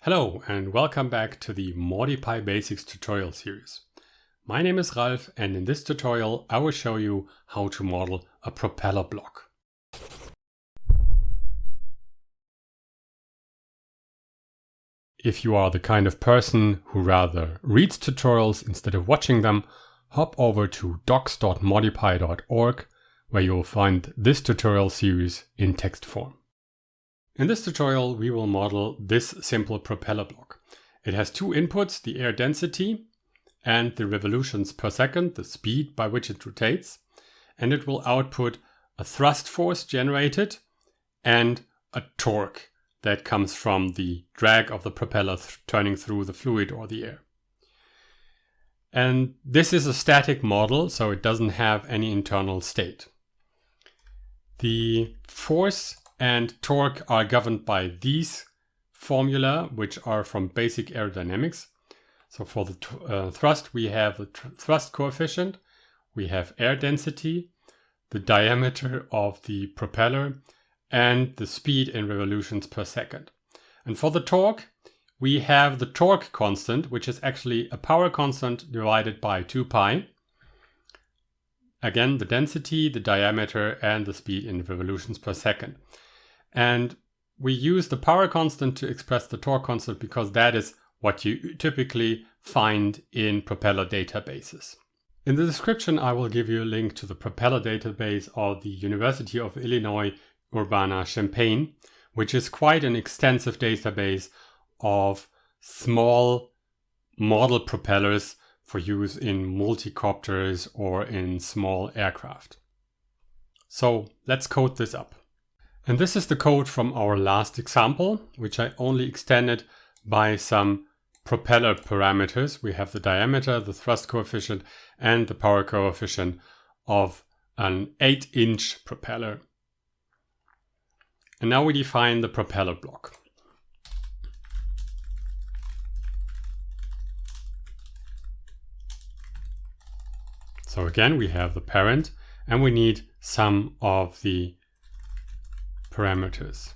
Hello and welcome back to the MoDyPy Basics tutorial series. My name is Ralf and in this tutorial I will show you how to model a propeller block. If you are the kind of person who rather reads tutorials instead of watching them, hop over to docs.modypy.org where you will find this tutorial series in text form. In this tutorial, we will model this simple propeller block. It has two inputs, the air density and the revolutions per second, the speed by which it rotates, and it will output a thrust force generated and a torque that comes from the drag of the propeller turning through the fluid or the air. And this is a static model, so it doesn't have any internal state. The force and torque are governed by these formula, which are from basic aerodynamics. So for the thrust, we have the thrust coefficient, we have air density, the diameter of the propeller, and the speed in revolutions per second. And for the torque, we have the torque constant, which is actually a power constant divided by 2pi. Again, the density, the diameter, and the speed in revolutions per second. And we use the power constant to express the torque constant because that is what you typically find in propeller databases. In the description, I will give you a link to the propeller database of the University of Illinois Urbana-Champaign, which is quite an extensive database of small model propellers for use in multicopters or in small aircraft. So let's code this up. And this is the code from our last example, which I only extended by some propeller parameters. We have the diameter, the thrust coefficient, and the power coefficient of an 8-inch propeller. And now we define the propeller block. So again, we have the parent and we need some of the parameters.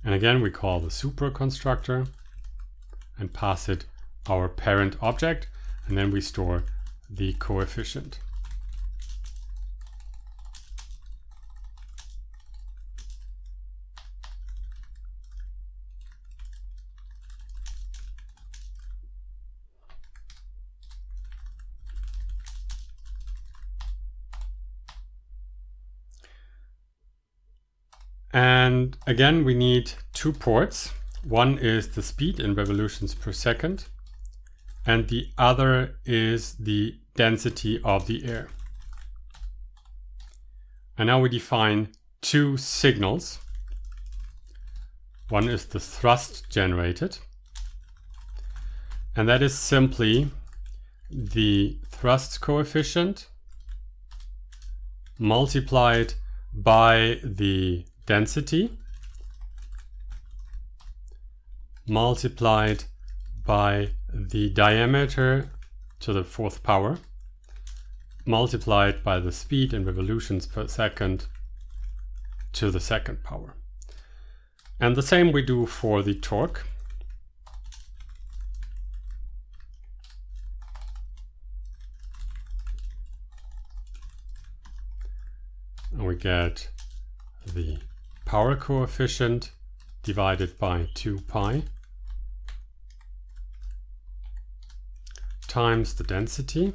And again, we call the super constructor and pass it our parent object, and then we store the coefficient. And again, we need two ports. One is the speed in revolutions per second, and the other is the density of the air. And now we define two signals. One is the thrust generated, and that is simply the thrust coefficient multiplied by the density multiplied by the diameter to the 4th power multiplied by the speed in revolutions per second to the 2nd power. And the same we do for the torque. And we get the power coefficient divided by 2pi times the density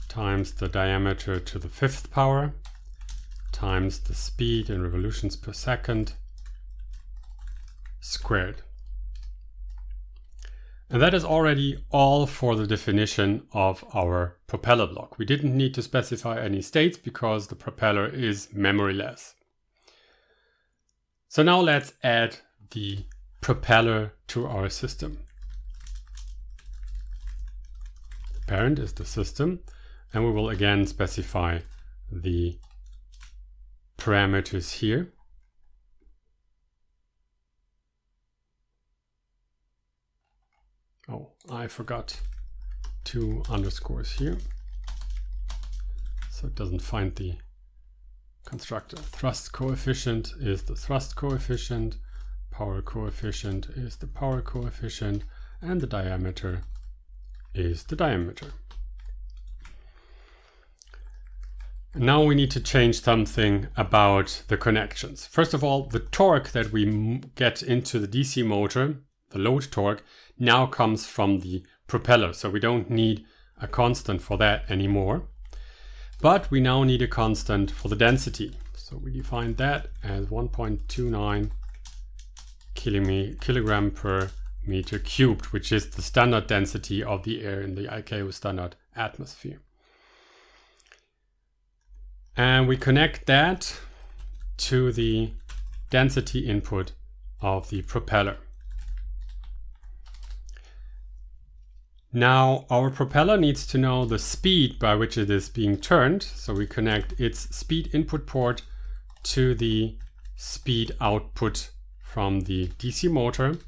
times the diameter to the 5th power times the speed in revolutions per second squared. And that is already all for the definition of our propeller block. We didn't need to specify any states because the propeller is memoryless. So now let's add the propeller to our system. The parent is the system, and we will again specify the parameters here. Oh, I forgot two underscores here. So it doesn't find the constructor. Thrust coefficient is the thrust coefficient, power coefficient is the power coefficient, and the diameter is the diameter. Now we need to change something about the connections. First of all, the torque that we get into the DC motor, the load torque, now comes from the propeller. So we don't need a constant for that anymore. But we now need a constant for the density. So we define that as 1.29 kilogram per meter cubed, which is the standard density of the air in the ICAO standard atmosphere. And we connect that to the density input of the propeller. Now our propeller needs to know the speed by which it is being turned. So we connect its speed input port to the speed output from the DC motor.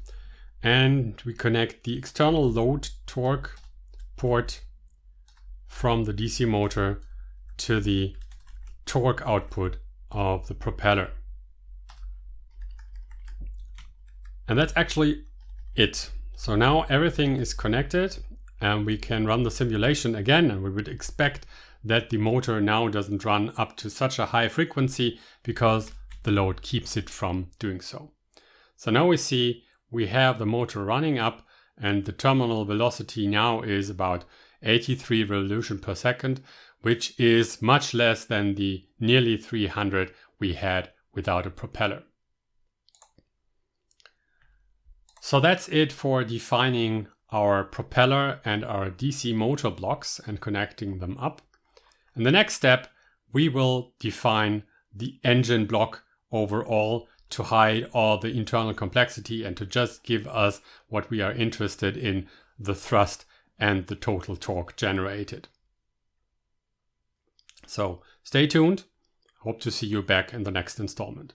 And we connect the external load torque port from the DC motor to the torque output of the propeller. And that's actually it. So now everything is connected and we can run the simulation again, and we would expect that the motor now doesn't run up to such a high frequency because the load keeps it from doing so. So now we see we have the motor running up and the terminal velocity now is about 83 revolution per second, which is much less than the nearly 300 we had without a propeller. So that's it for defining our propeller and our DC motor blocks and connecting them up. In the next step, we will define the engine block overall to hide all the internal complexity and to just give us what we are interested in, the thrust and the total torque generated. So stay tuned. Hope to see you back in the next installment.